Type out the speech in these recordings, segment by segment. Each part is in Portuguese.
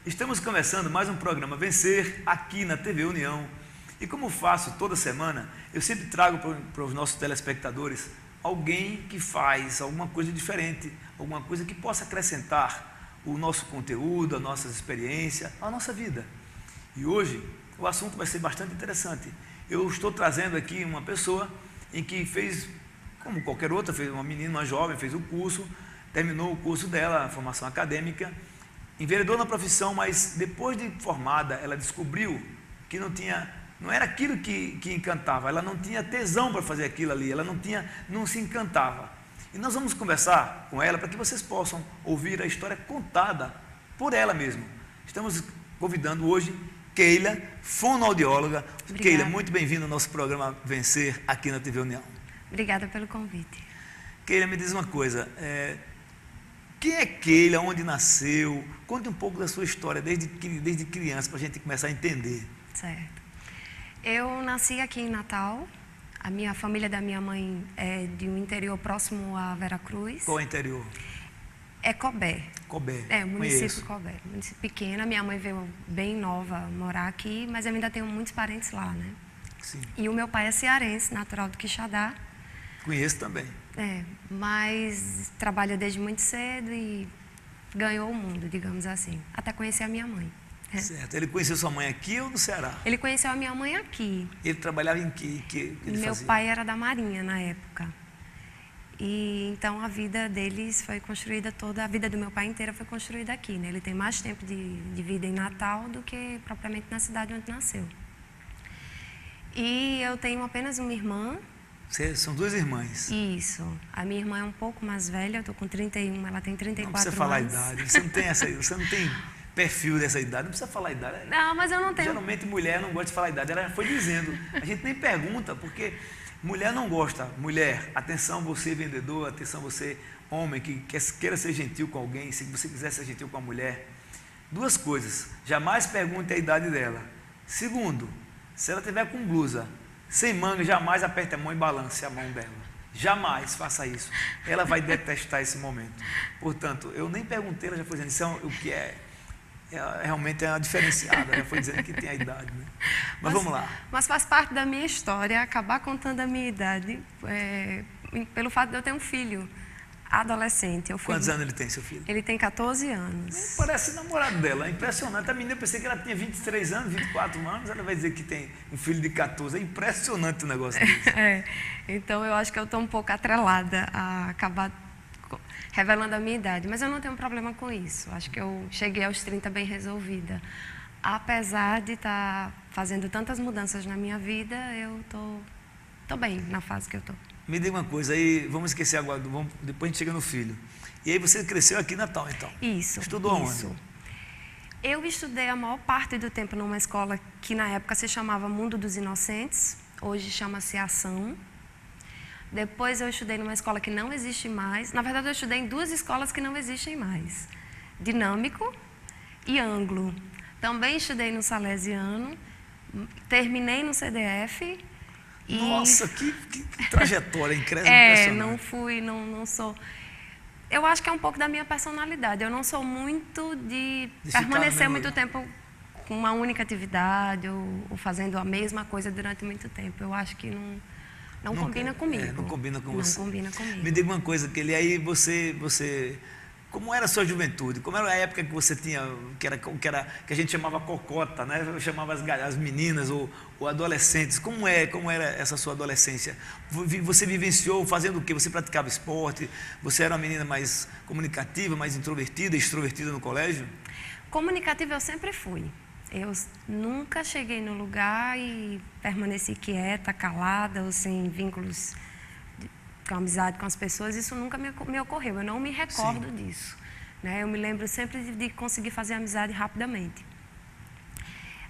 Estamos começando mais um programa Vencer aqui na TV União. E como faço toda semana, eu sempre trago para os nossos telespectadores alguém que faz alguma coisa diferente, alguma coisa que possa acrescentar o nosso conteúdo, a nossa experiência, a nossa vida. E hoje o assunto vai ser bastante interessante. Eu estou trazendo aqui uma pessoa em que fez, como qualquer outra, fez uma menina, uma jovem, fez o curso, terminou o curso dela, a formação acadêmica, enveredou na profissão, mas depois de formada, ela descobriu que não era aquilo que encantava, ela não tinha tesão para fazer aquilo ali, ela não se encantava. E nós vamos conversar com ela para que vocês possam ouvir a história contada por ela mesma. Estamos convidando hoje Keila, fonoaudióloga. Obrigada. Keila, muito bem-vinda ao nosso programa Vencer aqui na TV União. Obrigada pelo convite. Keila, me diz uma coisa, quem é Keila, onde nasceu? Conte um pouco da sua história desde criança, para a gente começar a entender. Certo. Eu nasci aqui em Natal. A minha família da minha mãe é de um interior próximo a Veracruz. Qual é o interior? É Cobé. Cobé. É, o município Conheço. Cobé. Município pequeno. Minha mãe veio bem nova morar aqui, mas eu ainda tenho muitos parentes lá, né? Sim. E o meu pai é cearense, natural do Quixadá. Conheço também. Mas trabalha desde muito cedo e ganhou o mundo, digamos assim. Até conhecer a minha mãe. Certo. Ele conheceu sua mãe aqui ou no Ceará? Ele conheceu a minha mãe aqui. Ele trabalhava em que ele Meu fazia? pai era da Marinha na época. E então a vida deles foi construída toda, a vida do meu pai inteira foi construída aqui, né? Ele tem mais tempo de vida em Natal do que propriamente na cidade onde nasceu. E eu tenho apenas uma irmã. São duas irmãs. Isso. A minha irmã é um pouco mais velha, eu estou com 31, ela tem 34 Não precisa falar a anos. idade. Você não tem perfil dessa idade, não precisa falar a idade. Não, mas eu não tenho. Geralmente mulher não gosta de falar a idade. Ela foi dizendo. A gente nem pergunta, porque mulher não gosta. Mulher, atenção você vendedor, atenção você homem que queira ser gentil com alguém, se você quiser ser gentil com a mulher. Duas coisas. Jamais pergunte a idade dela. Segundo, se ela tiver com blusa sem manga, jamais aperte a mão e balance a mão dela. Jamais faça isso. Ela vai detestar esse momento. Portanto, eu nem perguntei, ela já foi dizendo, isso é o que realmente é uma diferenciada, já foi dizendo que tem a idade, né? Mas vamos lá. Mas faz parte da minha história acabar contando a minha idade, pelo fato de eu ter um filho adolescente. Quantos anos ele tem, seu filho? Ele tem 14 anos. Parece namorado dela, é impressionante. A menina, eu pensei que ela tinha 23 anos, 24 anos, ela vai dizer que tem um filho de 14. É impressionante o negócio desse. Então eu acho que eu estou um pouco atrelada a acabar revelando a minha idade, mas eu não tenho problema com isso. Acho que eu cheguei aos 30 bem resolvida. Apesar de estar fazendo tantas mudanças na minha vida, eu tô bem na fase que eu estou. Me diga uma coisa, aí vamos esquecer agora, depois a gente chega no filho. E aí você cresceu aqui em Natal, então? Isso. Estudou isso. onde? Eu estudei a maior parte do tempo numa escola que na época se chamava Mundo dos Inocentes, hoje chama-se Ação. Depois eu estudei numa escola que não existe mais. Na verdade, eu estudei em duas escolas que não existem mais. Dinâmico e Anglo. Também estudei no Salesiano, terminei no CDF. Nossa, que trajetória impressionante. Não sou... Eu acho que é um pouco da minha personalidade. Eu não sou muito de permanecer muito tempo com uma única atividade ou fazendo a mesma coisa durante muito tempo. Eu acho que não combina comigo. Não combina com você. Não combina comigo. Me diga uma coisa, que aí você como era a sua juventude? Como era a época que você tinha, que a gente chamava cocota, né? Eu chamava as meninas ou adolescentes. Como era essa sua adolescência? Você vivenciou fazendo o quê? Você praticava esporte? Você era uma menina mais comunicativa, mais introvertida, extrovertida no colégio? Comunicativa eu sempre fui. Eu nunca cheguei no lugar e permaneci quieta, calada ou sem vínculos com amizade com as pessoas. Isso nunca me ocorreu. Eu não me recordo disso, né? Eu me lembro sempre de conseguir fazer amizade rapidamente.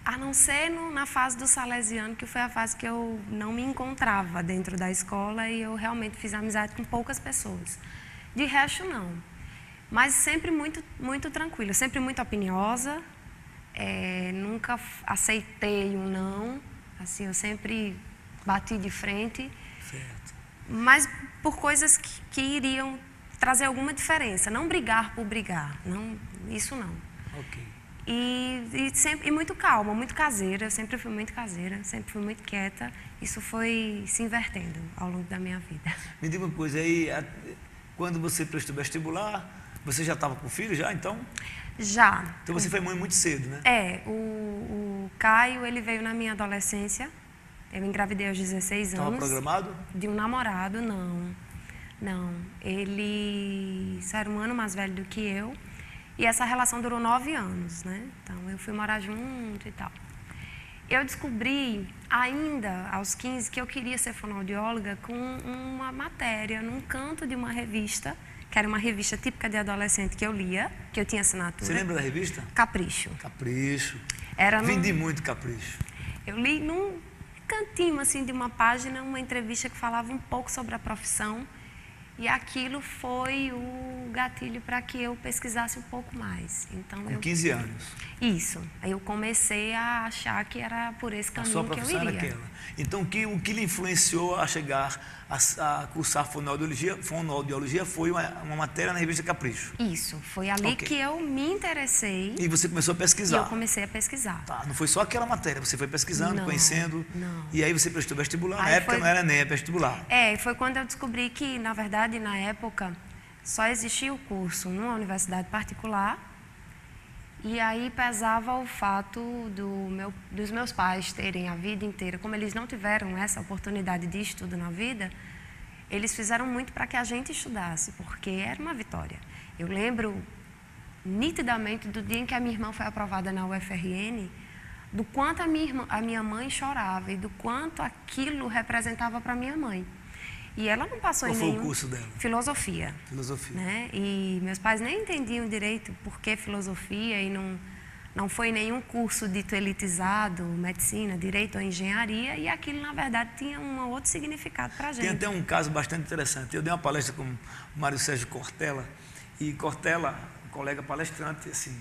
A não ser na fase do Salesiano, que foi a fase que eu não me encontrava dentro da escola e eu realmente fiz amizade com poucas pessoas. De resto, não. Mas sempre muito, muito tranquila, sempre muito opiniosa. Nunca aceitei um não, assim, eu sempre bati de frente, Certo. mas por coisas que iriam trazer alguma diferença, não brigar por brigar, não, isso não. Ok. E muito calma, muito caseira. Eu sempre fui muito caseira, sempre fui muito quieta. Isso foi se invertendo ao longo da minha vida. Me diga uma coisa, aí, quando você prestou vestibular, você já estava com filho já, então? Já. Então você foi mãe muito cedo, né? O Caio, ele veio na minha adolescência. Eu engravidei aos 16 anos. Estava programado? De um namorado, não. Não. Ele só era um ano mais velho do que eu. E essa relação durou 9 anos, né? Então, eu fui morar junto e tal. Eu descobri, ainda aos 15, que eu queria ser fonoaudióloga com uma matéria num canto de uma revista, que era uma revista típica de adolescente que eu lia, que eu tinha assinatura. Você lembra da revista? Capricho. Capricho. Era Vendi muito Capricho. Eu li num cantinho, assim, de uma página, uma entrevista que falava um pouco sobre a profissão. E aquilo foi o gatilho para que eu pesquisasse um pouco mais. Então, com 15 anos. Isso. Aí eu comecei a achar que era por esse caminho que eu iria. A sua profissão era aquela. Então, o que lhe influenciou a chegar a cursar fonoaudiologia foi uma matéria na revista Capricho? Isso. Foi ali que eu me interessei. E você começou a pesquisar? E eu comecei a pesquisar. Tá, não foi só aquela matéria, você foi pesquisando, conhecendo. Não. E aí você prestou vestibular. Na época não era nem vestibular. Foi quando eu descobri que, na verdade, na época, só existia o curso numa universidade particular. E aí pesava o fato dos meus pais terem a vida inteira, como eles não tiveram essa oportunidade de estudo na vida, eles fizeram muito para que a gente estudasse, porque era uma vitória. Eu lembro nitidamente do dia em que a minha irmã foi aprovada na UFRN, do quanto a minha mãe chorava e do quanto aquilo representava para minha mãe. E ela não passou em nenhum... Qual foi o curso dela? Filosofia. Filosofia. Né? E meus pais nem entendiam direito por que filosofia e não foi nenhum curso dito elitizado, medicina, direito ou engenharia, e aquilo, na verdade, tinha um outro significado para a gente. Tem até um caso bastante interessante. Eu dei uma palestra com o Mário Sérgio Cortella, e Cortella, um colega palestrante, assim,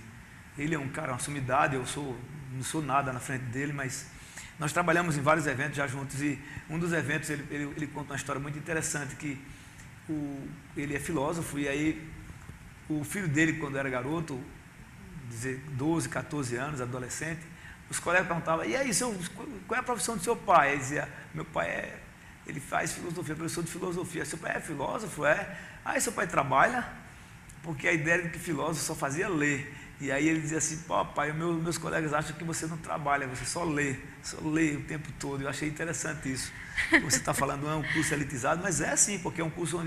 ele é um cara, uma sumidade, não sou nada na frente dele, mas... Nós trabalhamos em vários eventos já juntos e um dos eventos ele conta uma história muito interessante que ele é filósofo e aí o filho dele, quando era garoto, 12, 14 anos, adolescente, os colegas perguntavam, e aí, qual é a profissão do seu pai? Ele dizia, meu pai ele faz filosofia, professor de filosofia. Seu pai é filósofo? É. Ah, e seu pai trabalha? Porque a ideia de que filósofo só fazia ler. E aí ele dizia assim, pai, meus colegas acham que você não trabalha, você só lê o tempo todo. Eu achei interessante isso. Você está falando, não é um curso elitizado, mas é assim, porque é um curso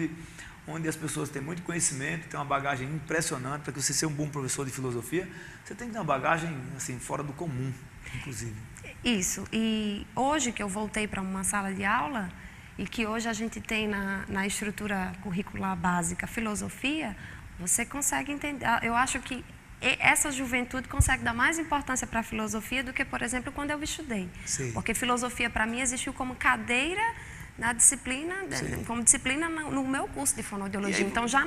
onde as pessoas têm muito conhecimento, têm uma bagagem impressionante. Para que você seja um bom professor de filosofia, você tem que ter uma bagagem assim, fora do comum, inclusive. Isso. E hoje que eu voltei para uma sala de aula, e que hoje a gente tem na estrutura curricular básica filosofia, você consegue entender. Eu acho que essa juventude consegue dar mais importância para a filosofia do que, por exemplo, quando eu estudei. Sim. Porque filosofia, para mim, existiu como cadeira na disciplina, como disciplina no meu curso de fonoaudiologia. Aí, então, já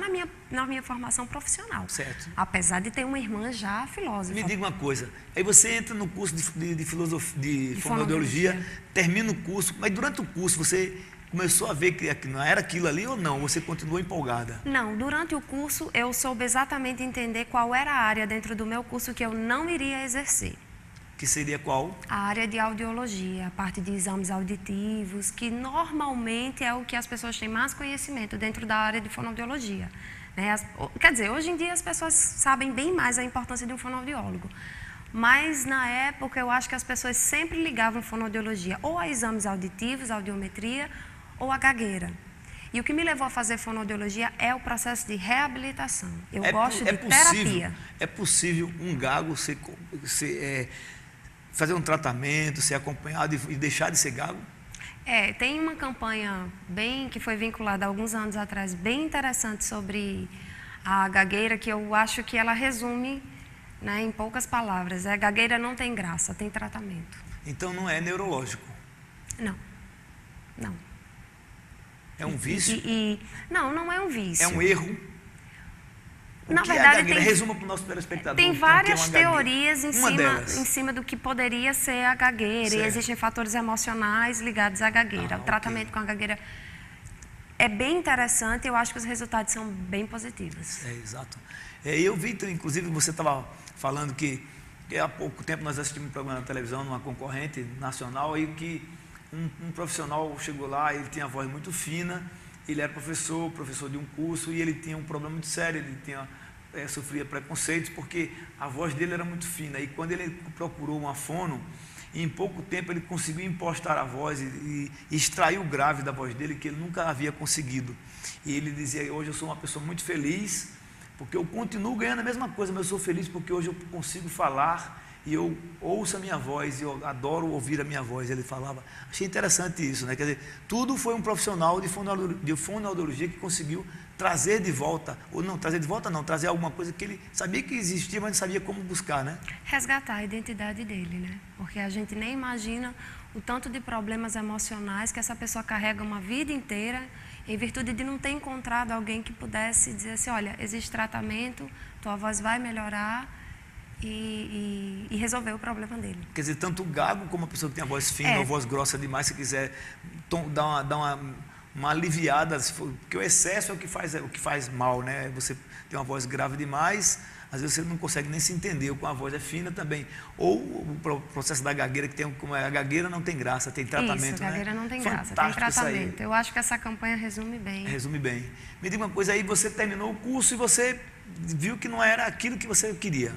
na minha formação profissional. Certo. Apesar de ter uma irmã já filósofa. Me diga uma coisa, aí você entra no curso de fonoaudiologia, termina o curso, mas durante o curso você começou a ver que não era aquilo ali ou não? Você continuou empolgada? Não, durante o curso eu soube exatamente entender qual era a área dentro do meu curso que eu não iria exercer. Que seria qual? A área de audiologia, a parte de exames auditivos, que normalmente é o que as pessoas têm mais conhecimento dentro da área de fonoaudiologia. Né? Quer dizer, hoje em dia as pessoas sabem bem mais a importância de um fonoaudiólogo. Mas, na época, eu acho que as pessoas sempre ligavam fonoaudiologia ou a exames auditivos, audiometria, ou a gagueira. E o que me levou a fazer fonoaudiologia é o processo de reabilitação. Eu gosto de terapia. É possível um gago fazer um tratamento, ser acompanhado e deixar de ser gago? Tem uma campanha que foi vinculada há alguns anos atrás, bem interessante sobre a gagueira, que eu acho que ela resume, né, em poucas palavras. A gagueira não tem graça, tem tratamento. Então não é neurológico? Não. É um vício? Não é um vício. É um erro? Na verdade, resuma para o nosso telespectador. Tem várias teorias em cima do que poderia ser a gagueira. Certo. E existem fatores emocionais ligados à gagueira. O tratamento com a gagueira é bem interessante. Eu acho que os resultados são bem positivos. Exato. Eu vi, inclusive, você estava falando que Porque há pouco tempo nós assistimos um programa na televisão, numa concorrente nacional, aí que um profissional chegou lá, ele tinha a voz muito fina, ele era professor de um curso, e ele tinha um problema muito sério, ele sofria preconceitos, porque a voz dele era muito fina. E quando ele procurou uma fono, em pouco tempo ele conseguiu impostar a voz e extrair o grave da voz dele, que ele nunca havia conseguido. E ele dizia: hoje eu sou uma pessoa muito feliz, porque eu continuo ganhando a mesma coisa, mas eu sou feliz porque hoje eu consigo falar e eu ouço a minha voz, e eu adoro ouvir a minha voz. Ele falava, achei interessante isso, né? Quer dizer, tudo foi um profissional de fonoaudiologia que conseguiu trazer de volta, ou não, trazer alguma coisa que ele sabia que existia, mas não sabia como buscar, né? Resgatar a identidade dele, né? Porque a gente nem imagina o tanto de problemas emocionais que essa pessoa carrega uma vida inteira, em virtude de não ter encontrado alguém que pudesse dizer assim: olha, existe tratamento, tua voz vai melhorar, e resolver o problema dele. Quer dizer, tanto o gago como a pessoa que tem a voz fina ou voz grossa demais, se quiser dar uma aliviada, porque o excesso é o que faz mal, né? Você tem uma voz grave demais, às vezes você não consegue nem se entender, ou com a voz é fina também. Ou o processo da gagueira, que tem, como a gagueira não tem graça, tem tratamento, isso, a gagueira, né? Não tem graça, Fantástico, tem tratamento. Eu acho que essa campanha resume bem. Resume bem. Me diga uma coisa, aí você terminou o curso e você viu que não era aquilo que você queria.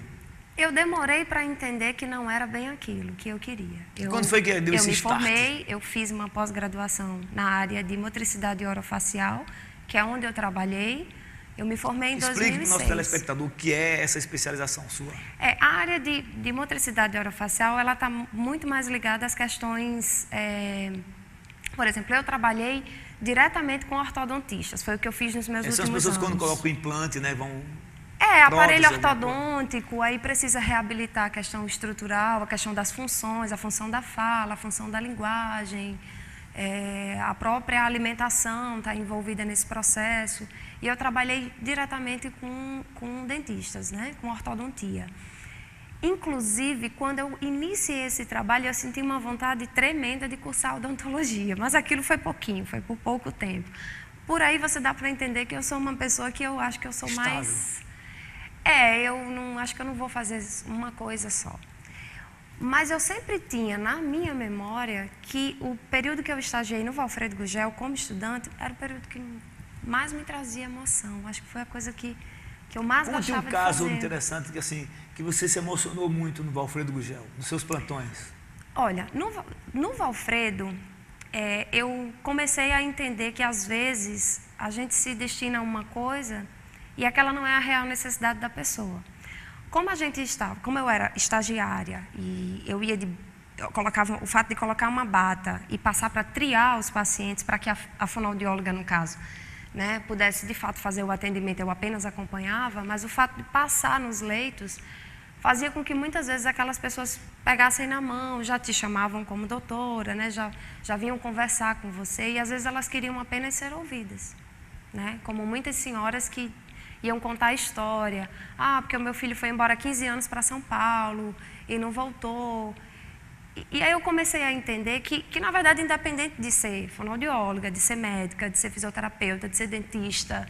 Eu demorei para entender que não era bem aquilo que eu queria. Quando foi que deu esse start? Eu me formei, eu fiz uma pós-graduação na área de motricidade orofacial, que é onde eu trabalhei. Eu me formei em 2006. Explique para o nosso telespectador o que é essa especialização sua. A área de motricidade orofacial, ela está muito mais ligada às questões... por exemplo, eu trabalhei diretamente com ortodontistas, foi o que eu fiz nos meus últimos anos. Essas pessoas quando colocam o implante, né, vão... aparelho ortodôntico, aí precisa reabilitar a questão estrutural, a questão das funções, a função da fala, a função da linguagem, a própria alimentação está envolvida nesse processo. E eu trabalhei diretamente com dentistas, né, com ortodontia. Inclusive, quando eu iniciei esse trabalho, eu senti uma vontade tremenda de cursar odontologia, mas aquilo foi pouquinho, foi por pouco tempo. Por aí você dá para entender que eu sou uma pessoa que eu acho que eu sou estável. mais... acho que eu não vou fazer uma coisa só. Mas eu sempre tinha na minha memória que o período que eu estagiei no Valfredo Gugel como estudante era o período que mais me trazia emoção. Acho que foi a coisa que eu mais gostava de fazer. Conte um caso interessante que você se emocionou muito no Valfredo Gugel, nos seus plantões. Olha, no Valfredo, eu comecei a entender que às vezes a gente se destina a uma coisa e aquela não é a real necessidade da pessoa. Como eu era estagiária e eu colocava o fato de colocar uma bata e passar para triar os pacientes para que a fonoaudióloga, no caso, né, pudesse de fato fazer o atendimento, eu apenas acompanhava, mas o fato de passar nos leitos fazia com que muitas vezes aquelas pessoas pegassem na mão, já te chamavam como doutora, né, já vinham conversar com você, e às vezes elas queriam apenas ser ouvidas, né, como muitas senhoras que iam contar a história. Porque o meu filho foi embora há 15 anos para São Paulo e não voltou. E aí eu comecei a entender que, na verdade, independente de ser fonoaudióloga, de ser médica, de ser fisioterapeuta, de ser dentista,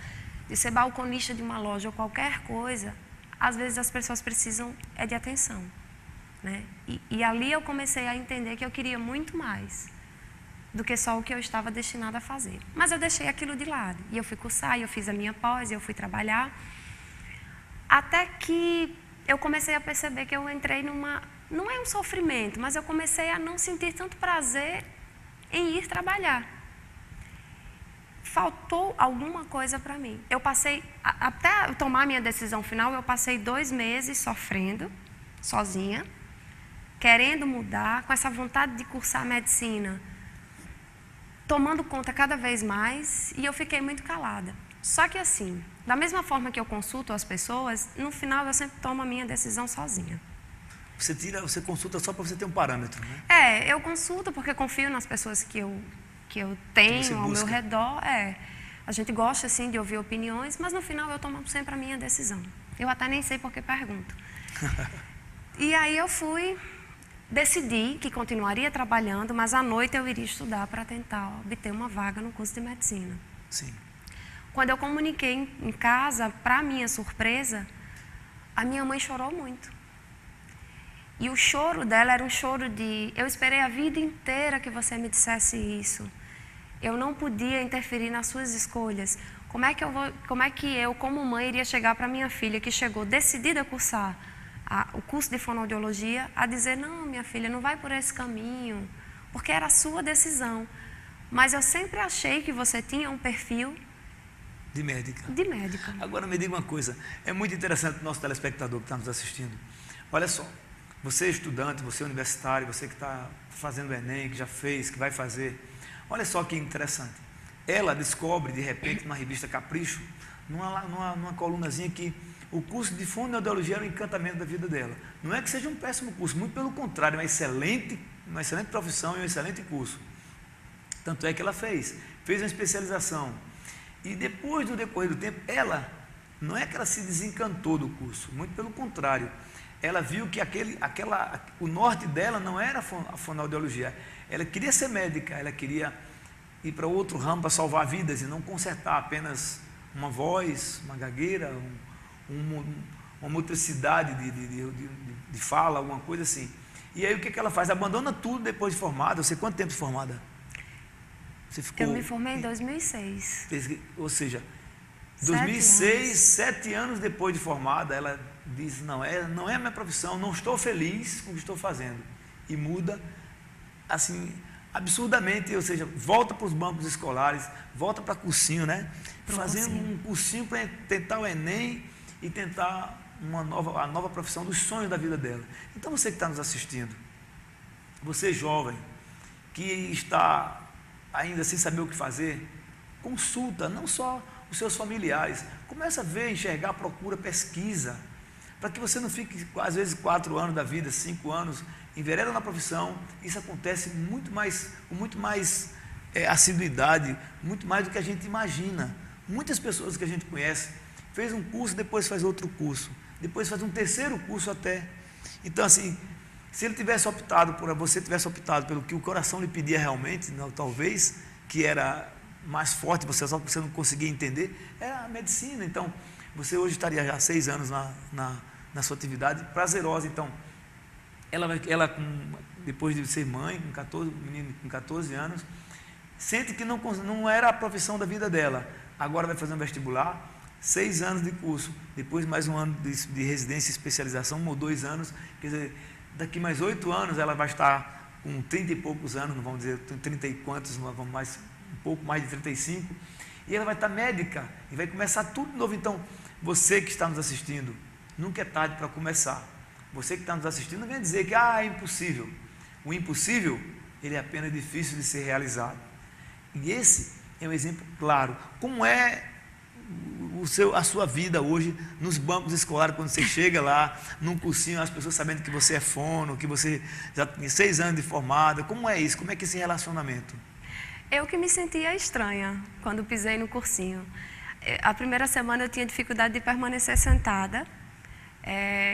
de ser balconista de uma loja ou qualquer coisa, às vezes as pessoas precisam de atenção, né? E ali eu comecei a entender que eu queria muito mais do que só o que eu estava destinada a fazer. Mas eu deixei aquilo de lado. E eu fui cursar, eu fiz a minha pós, eu fui trabalhar. Até que eu comecei a perceber que eu entrei numa... Não é um sofrimento, mas eu comecei a não sentir tanto prazer em ir trabalhar. Faltou alguma coisa para mim. Eu passei... Até eu tomar a minha decisão final, eu passei 2 meses sofrendo, sozinha, querendo mudar, com essa vontade de cursar medicina, tomando conta cada vez mais, e eu fiquei muito calada. Só que assim, da mesma forma que eu consulto as pessoas, no final eu sempre tomo a minha decisão sozinha. Você consulta só para você ter um parâmetro, né? Eu consulto porque confio nas pessoas que eu tenho ao meu redor. A gente gosta, assim, de ouvir opiniões, mas no final eu tomo sempre a minha decisão. Eu até nem sei por que pergunto. E aí eu decidi que continuaria trabalhando, mas à noite eu iria estudar para tentar obter uma vaga no curso de medicina. Sim. Quando eu comuniquei em casa, para minha surpresa, a minha mãe chorou muito. E o choro dela era um choro de, eu esperei a vida inteira que você me dissesse isso. Eu não podia interferir nas suas escolhas. Como é que eu, como mãe, iria chegar para minha filha, que chegou decidida a cursar o curso de fonoaudiologia, a dizer, não, minha filha, não vai por esse caminho, porque era a sua decisão. Mas eu sempre achei que você tinha um perfil de médica. De médica. Agora me diga uma coisa, é muito interessante o nosso telespectador que está nos assistindo. Olha só, você é estudante, você é universitário, você que está fazendo o Enem, que já fez, que vai fazer, olha só que interessante. Ela descobre, de repente, numa revista Capricho, numa colunazinha que o curso de fonoaudiologia era o encantamento da vida dela. Não é que seja um péssimo curso, muito pelo contrário, é uma excelente profissão e um excelente curso. Tanto é que ela fez uma especialização. E depois, no decorrer do tempo, não é que ela se desencantou do curso, muito pelo contrário. Ela viu que o norte dela não era a fonoaudiologia. Ela queria ser médica, ela queria ir para outro ramo para salvar vidas e não consertar apenas uma voz, uma gagueira, uma motricidade de fala, alguma coisa assim. E aí o que ela faz? Abandona tudo depois de formada. Você quanto tempo de formada? Você ficou, eu me formei em 2006. Ou seja, 2006, 7 anos depois de formada, ela diz, não é a minha profissão, não estou feliz com o que estou fazendo. E muda, assim, absurdamente, ou seja, volta para os bancos escolares, volta para cursinho, né? Fazendo um cursinho para tentar o Enem e tentar a nova profissão dos sonhos da vida dela. Então você que está nos assistindo, você jovem, que está ainda sem saber o que fazer, consulta não só os seus familiares, começa a ver, enxergar, procura, pesquisa, para que você não fique, às vezes, 4 anos da vida, 5 anos, envereda na profissão. Isso acontece com muito mais assiduidade, muito mais do que a gente imagina. Muitas pessoas que a gente conhece, fez um curso, depois faz outro curso, depois faz um terceiro curso até. Então, assim, se ele tivesse optado você tivesse optado pelo que o coração lhe pedia realmente, não, talvez, que era mais forte, você não conseguia entender, era a medicina. Então, você hoje estaria já há 6 anos na sua atividade prazerosa. Então, depois de ser mãe, menino com 14 anos, sente que não era a profissão da vida dela. Agora vai fazer um vestibular, 6 anos de curso, depois mais 1 ano de residência e especialização, 1 ou 2 anos, quer dizer, daqui mais 8 anos ela vai estar com 30 e poucos anos, não vamos dizer 30 e quantos, um pouco mais de 35, e ela vai estar médica, e vai começar tudo de novo. Então, você que está nos assistindo, nunca é tarde para começar. Você que está nos assistindo, não vem dizer que é impossível. O impossível, ele é apenas difícil de ser realizado. E esse é um exemplo claro. Como é a sua vida hoje nos bancos escolares, quando você chega lá, num cursinho, as pessoas sabendo que você é fono, que você já tem 6 anos de formada. Como é isso? Como é que é esse relacionamento? Eu que me sentia estranha quando pisei no cursinho. A primeira semana eu tinha dificuldade de permanecer sentada.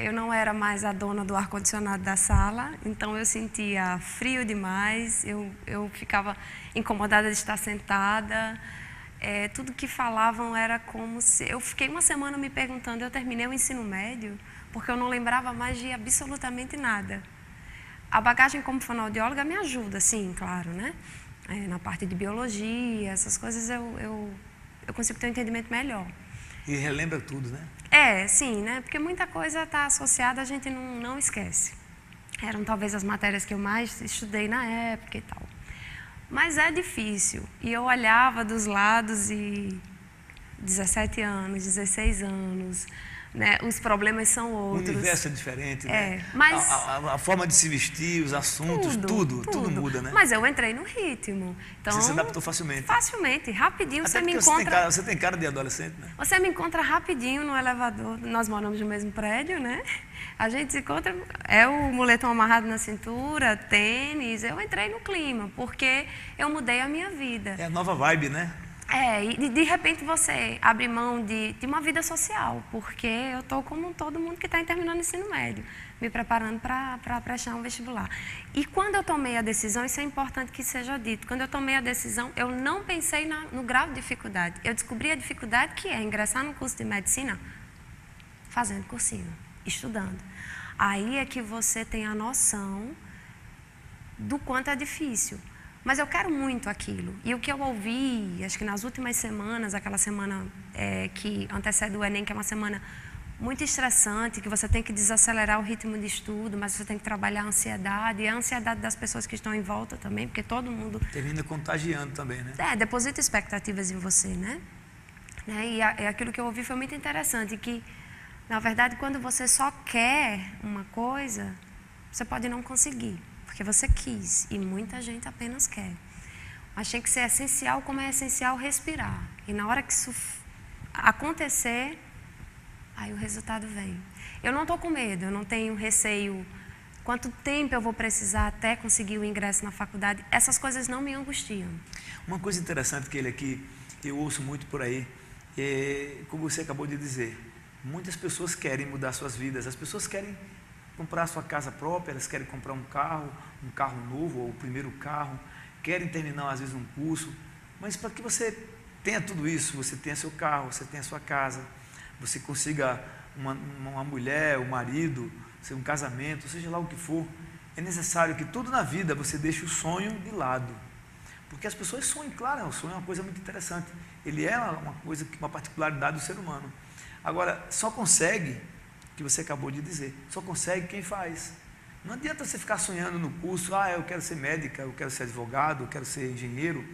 Eu não era mais a dona do ar-condicionado da sala, então eu sentia frio demais, eu ficava incomodada de estar sentada. Tudo que falavam era como se... Eu fiquei uma semana me perguntando, eu terminei o ensino médio, porque eu não lembrava mais de absolutamente nada. A bagagem como fonoaudióloga me ajuda, sim, claro, né? Na parte de biologia, essas coisas eu consigo ter um entendimento melhor. E relembra tudo, né? Sim, né? Porque muita coisa está associada, a gente não esquece. Eram talvez as matérias que eu mais estudei na época e tal. Mas é difícil. E eu olhava dos lados e 17 anos, 16 anos, né? Os problemas são outros. O universo é diferente, né? Mas a forma de se vestir, os assuntos, tudo muda, né? Mas eu entrei no ritmo. Então, você se adaptou facilmente? Facilmente, rapidinho. Até você me encontra... Você tem cara de adolescente, né? Você me encontra rapidinho no elevador. Nós moramos no mesmo prédio, né? A gente se encontra, o moletom amarrado na cintura, tênis. Eu entrei no clima, porque eu mudei a minha vida. É a nova vibe, né? E de repente você abre mão de uma vida social, porque eu estou como todo mundo que está terminando o ensino médio, me preparando para prestar um vestibular. E quando eu tomei a decisão, isso é importante que seja dito, quando eu tomei a decisão, eu não pensei no grau de dificuldade. Eu descobri a dificuldade que é ingressar no curso de medicina fazendo cursinho, estudando. Aí é que você tem a noção do quanto é difícil. Mas eu quero muito aquilo. E o que eu ouvi, acho que nas últimas semanas, aquela semana que antecede o Enem, que é uma semana muito estressante, que você tem que desacelerar o ritmo de estudo, mas você tem que trabalhar a ansiedade, e a ansiedade das pessoas que estão em volta também, porque todo mundo... Termina contagiando também, né? Deposita expectativas em você, né? E aquilo que eu ouvi foi muito interessante, que, na verdade, quando você só quer uma coisa, você pode não conseguir, porque você quis, e muita gente apenas quer. Mas tem que ser essencial, como é essencial respirar. E na hora que isso acontecer, aí o resultado vem. Eu não estou com medo, eu não tenho receio. Quanto tempo eu vou precisar até conseguir o ingresso na faculdade? Essas coisas não me angustiam. Uma coisa interessante que ele aqui, eu ouço muito por aí, como você acabou de dizer, muitas pessoas querem mudar suas vidas, as pessoas querem comprar sua casa própria, elas querem comprar um carro novo, ou o primeiro carro, querem terminar às vezes um curso, mas para que você tenha tudo isso, você tenha seu carro, você tenha sua casa, você consiga uma mulher, um marido, um casamento, seja lá o que for, é necessário que tudo na vida você deixe o sonho de lado. Porque as pessoas sonham, claro, o sonho é uma coisa muito interessante. Ele é uma particularidade do ser humano. Agora, só consegue, que você acabou de dizer, só consegue quem faz. Não adianta você ficar sonhando no curso, eu quero ser médica, eu quero ser advogado, eu quero ser engenheiro,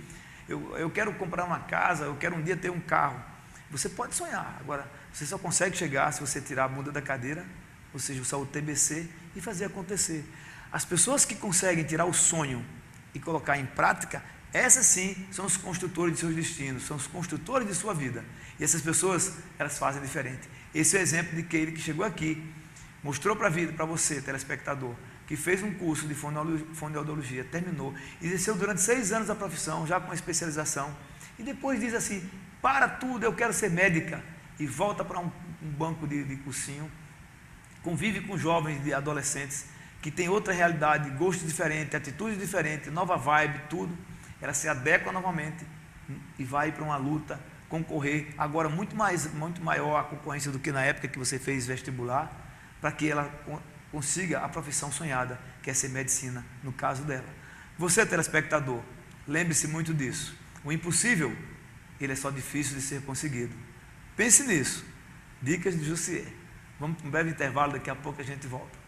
eu quero comprar uma casa, eu quero um dia ter um carro. Você pode sonhar, agora, você só consegue chegar se você tirar a bunda da cadeira, ou seja, usar o TBC e fazer acontecer. As pessoas que conseguem tirar o sonho e colocar em prática, essas sim são os construtores de seus destinos, são os construtores de sua vida. E essas pessoas, elas fazem diferente. Esse é o exemplo de aquele que chegou aqui, mostrou para a vida, para você, telespectador, que fez um curso de fonoaudiologia, terminou, exerceu durante 6 anos a profissão, já com especialização, e depois diz assim, para tudo, eu quero ser médica, e volta para um banco de cursinho, convive com jovens e adolescentes, que tem outra realidade, gosto diferente, atitude diferente, nova vibe, tudo. Ela se adequa novamente e vai para uma luta, concorrer, agora muito maior a concorrência do que na época que você fez vestibular, para que ela consiga a profissão sonhada, que é ser medicina, no caso dela. Você, telespectador, lembre-se muito disso. O impossível, ele é só difícil de ser conseguido. Pense nisso. Dicas de Jussier. Vamos para um breve intervalo, daqui a pouco a gente volta.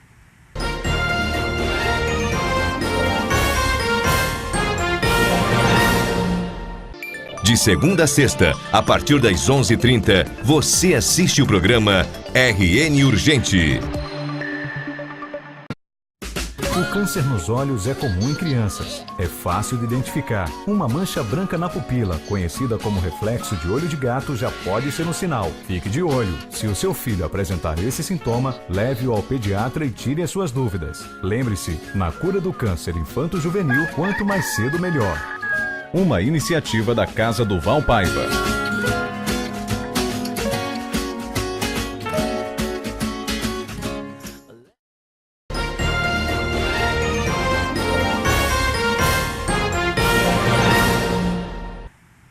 De segunda a sexta, a partir das 11h30, você assiste o programa RN Urgente. O câncer nos olhos é comum em crianças. É fácil de identificar. Uma mancha branca na pupila, conhecida como reflexo de olho de gato, já pode ser um sinal. Fique de olho. Se o seu filho apresentar esse sintoma, leve-o ao pediatra e tire as suas dúvidas. Lembre-se, na cura do câncer infanto-juvenil, quanto mais cedo, melhor. Uma iniciativa da Casa do Val Paiva.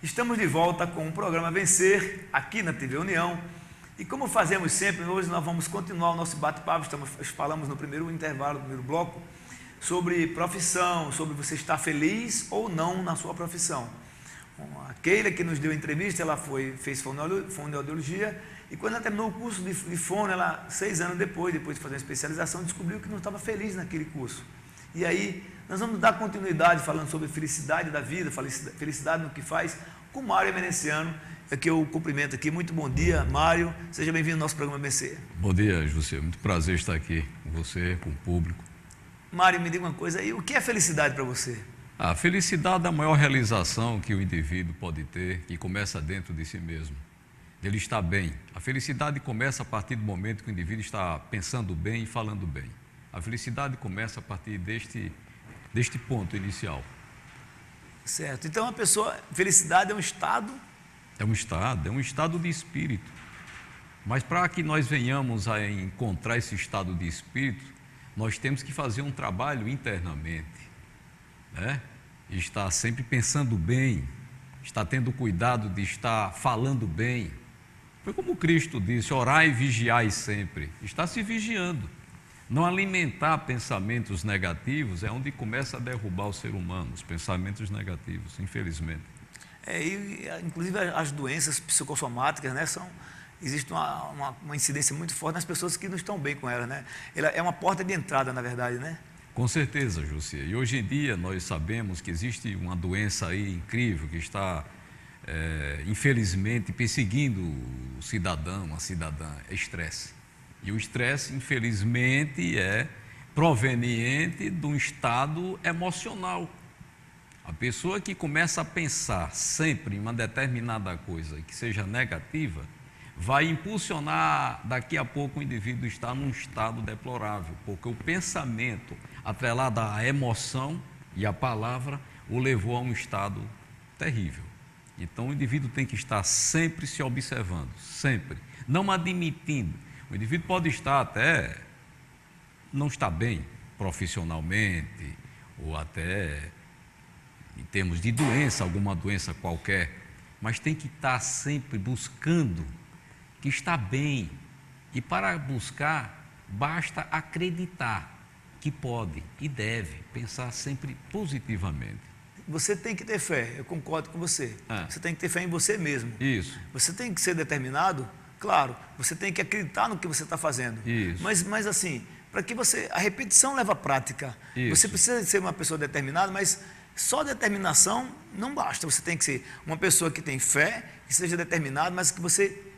Estamos de volta com o programa Vencer, aqui na TV União. E como fazemos sempre, hoje nós vamos continuar o nosso bate-papo. Falamos no primeiro intervalo, no primeiro bloco, sobre profissão, sobre você estar feliz ou não na sua profissão. A Keila, que nos deu a entrevista, ela fez fonoaudiologia, e quando ela terminou o curso de fono, ela, 6 anos depois de fazer uma especialização, descobriu que não estava feliz naquele curso. E aí, nós vamos dar continuidade falando sobre felicidade da vida, felicidade no que faz, com o Mário Emerenciano, que eu cumprimento aqui. Muito bom dia, Mário. Seja bem-vindo ao nosso programa Vencer. Bom dia, José. Muito prazer estar aqui com você, com o público. Mário, me diga uma coisa aí, o que é felicidade para você? A felicidade é a maior realização que o indivíduo pode ter, que começa dentro de si mesmo. Ele está bem. A felicidade começa a partir do momento que o indivíduo está pensando bem e falando bem. A felicidade começa a partir deste ponto inicial. Certo. Então, felicidade é um estado? É um estado de espírito. Mas para que nós venhamos a encontrar esse estado de espírito, nós temos que fazer um trabalho internamente, né? Estar sempre pensando bem, estar tendo cuidado de estar falando bem. Foi como Cristo disse, orai e vigiai sempre. Está se vigiando. Não alimentar pensamentos negativos é onde começa a derrubar o ser humano, os pensamentos negativos, infelizmente. Inclusive as doenças psicossomáticas, né, existe uma incidência muito forte nas pessoas que não estão bem com elas, né? Ela é uma porta de entrada, na verdade, né? Com certeza, José. E hoje em dia nós sabemos que existe uma doença aí incrível que está, infelizmente, perseguindo o cidadão, a cidadã, é estresse. E o estresse, infelizmente, é proveniente de um estado emocional. A pessoa que começa a pensar sempre em uma determinada coisa que seja negativa, vai impulsionar daqui a pouco o indivíduo estar num estado deplorável, porque o pensamento atrelado à emoção e à palavra o levou a um estado terrível. Então o indivíduo tem que estar sempre se observando, sempre, não admitindo. O indivíduo pode estar até, não estar bem profissionalmente, ou até em termos de doença, alguma doença qualquer, mas tem que estar sempre buscando que está bem. E para buscar, basta acreditar que pode e deve pensar sempre positivamente. Você tem que ter fé, eu concordo com você. Você tem que ter fé em você mesmo. Isso. Você tem que ser determinado, claro, você tem que acreditar no que você está fazendo. Isso. Mas assim, para que a repetição leva à prática. Isso. Você precisa ser uma pessoa determinada, mas só determinação não basta. Você tem que ser uma pessoa que tem fé, que seja determinada, mas que você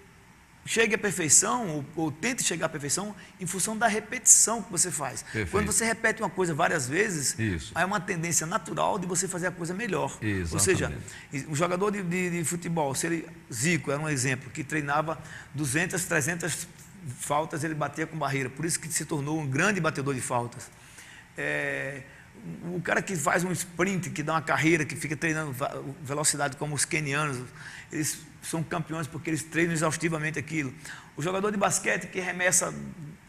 chegue à perfeição, ou tente chegar à perfeição em função da repetição que você faz. Perfeito. Quando você repete uma coisa várias vezes, Isso. há uma tendência natural de você fazer a coisa melhor. Exatamente. Ou seja, um jogador de futebol, se ele, Zico era um exemplo, que treinava 200, 300 faltas, ele batia com barreira, por isso que se tornou um grande batedor de faltas. O cara que faz um sprint, que dá uma carreira, que fica treinando velocidade como os quenianos, eles são campeões porque eles treinam exaustivamente aquilo. O jogador de basquete que arremessa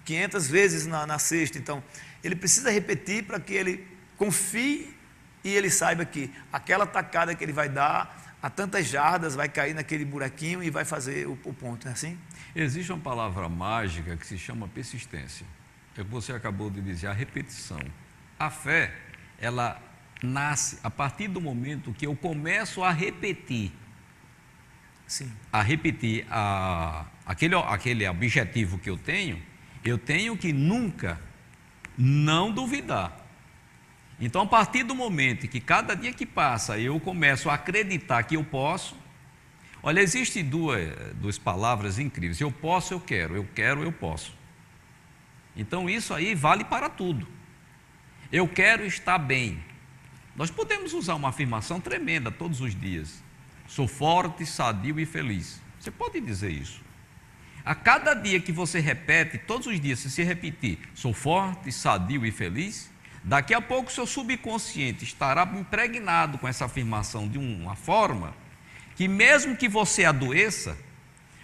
500 vezes na cesta, então, ele precisa repetir para que ele confie e ele saiba que aquela tacada que ele vai dar, a tantas jardas, vai cair naquele buraquinho e vai fazer o ponto, não é assim? Existe uma palavra mágica que se chama persistência. É o que você acabou de dizer, a repetição. A fé, ela nasce a partir do momento que eu começo a repetir. Sim. A repetir aquele objetivo que eu tenho que nunca não duvidar. Então, a partir do momento que cada dia que passa eu começo a acreditar que eu posso, olha, existem duas palavras incríveis, eu posso, eu quero, eu posso. Então, isso aí vale para tudo. Eu quero estar bem. Nós podemos usar uma afirmação tremenda todos os dias. Sou forte, sadio e feliz. Você pode dizer isso. A cada dia que você repete, todos os dias, se repetir, sou forte, sadio e feliz, daqui a pouco o seu subconsciente estará impregnado com essa afirmação de uma forma que mesmo que você adoeça,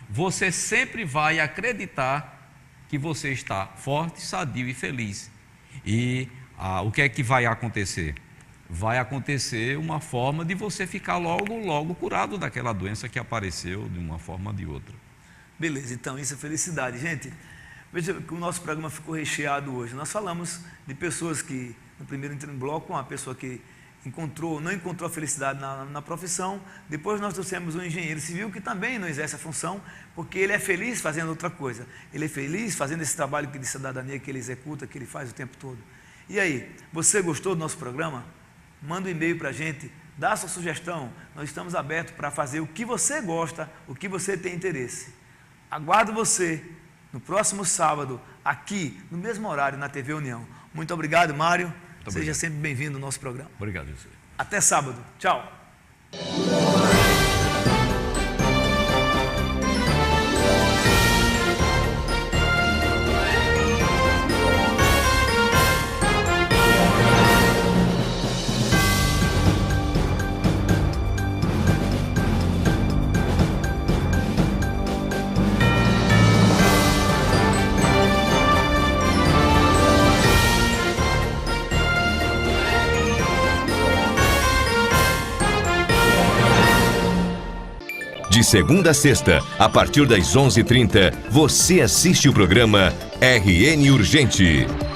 você sempre vai acreditar que você está forte, sadio e feliz. E o que é que vai acontecer? Vai acontecer uma forma de você ficar logo curado daquela doença que apareceu de uma forma ou de outra. Beleza, então isso é felicidade. Gente, veja que o nosso programa ficou recheado hoje. Nós falamos de pessoas que, no primeiro bloco, uma pessoa que não encontrou a felicidade na profissão. Depois nós trouxemos um engenheiro civil que também não exerce a função, porque ele é feliz fazendo outra coisa. Ele é feliz fazendo esse trabalho de cidadania que ele executa, que ele faz o tempo todo. E aí, você gostou do nosso programa? Manda um e-mail para a gente, dá a sua sugestão. Nós estamos abertos para fazer o que você gosta, o que você tem interesse. Aguardo você no próximo sábado, aqui, no mesmo horário, na TV União. Muito obrigado, Mário. Muito Seja obrigado. sempre bem-vindo ao nosso programa. Obrigado, José. Até sábado. Tchau. De segunda a sexta, a partir das 11h30, você assiste o programa RN Urgente.